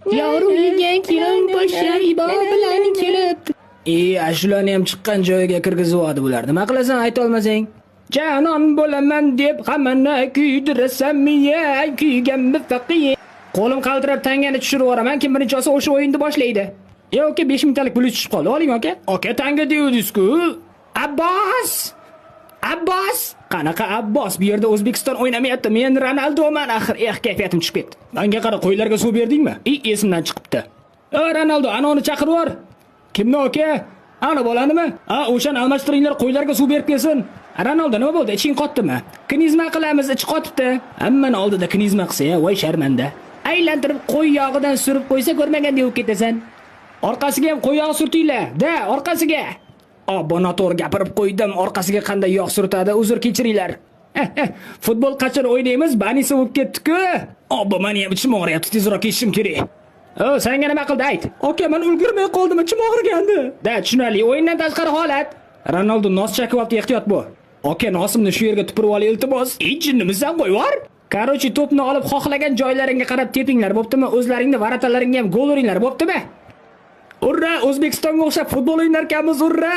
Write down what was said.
Yorug'iga kiring poshsha ibo bilan kelib. Ashularni ham chiqqan joyiga kirgizib bular. Nima qilasan ayta olmasang? Janon bo'laman deb hammani kuydirasan miya, kuyganmi faqiy. Qo'lim qaltirab tangani tushirib yuboraman. Kim birinchi olsa o'sha o'yinni boshlaydi. Oka 5 mingtalik pul tushib qoldi. Oling aka. Aka tanga deysiz-ku. Abbos! Abbos! Qanaqa Abbos? Bu yerda O'zbekiston o'ynamayapti. Men Ronaldoman axir. Kayfiyatim tushib ketdi. Menga qara, qo'ylarga suv berdingmi? Esimdan chiqibdi. Ronaldo, anoni chaqirib yubor. Kimni aka? Ana bolanimi? O'shani almashtiringlar, qo'ylarga suv berib kelsin. Ronaldo nima bo'ldi? Iching qotdimi? Knizma qilamiz, ichi qotibdi. Hammani oldida knizma qilsa, voy sharmanda. Aylantirib qo'y yog'idan surib qo'ysa ko'rmaganda yo'q ketasan. Orqasiga ham qo'y yog' surtinglar. Orqasiga. Bu noto'g'ri gapirib qo'ydim. Orqasiga qanday yog' surtadi? Uzr kechiringlar. Futbol qachon o'ynaymiz? Banisi bo'lib ketdi-ku. Bu meni ham ichim og'riyapti. Tezroq ketishim kerak. Senga nima qildi ayt? Aka, men ulgurmay qoldim, ichim og'rigandi. Tushunarli. O'yindan tashqari holat. Ronaldo nos chakyapti, ehtiyot bo'l. Aka, nosimni shu yerga tupurib ol, iltimos. Jinnimisan qo'yvor. Qarochi to'pni olib xohlagan joylaringga qarab tepinglar, bo'ptimi? O'zlaringni varatalaringga ham gol uringlar, bo'ptimi? Urra, O'zbekistonga o'xshab futbol o'ynar ekanmiz, urra!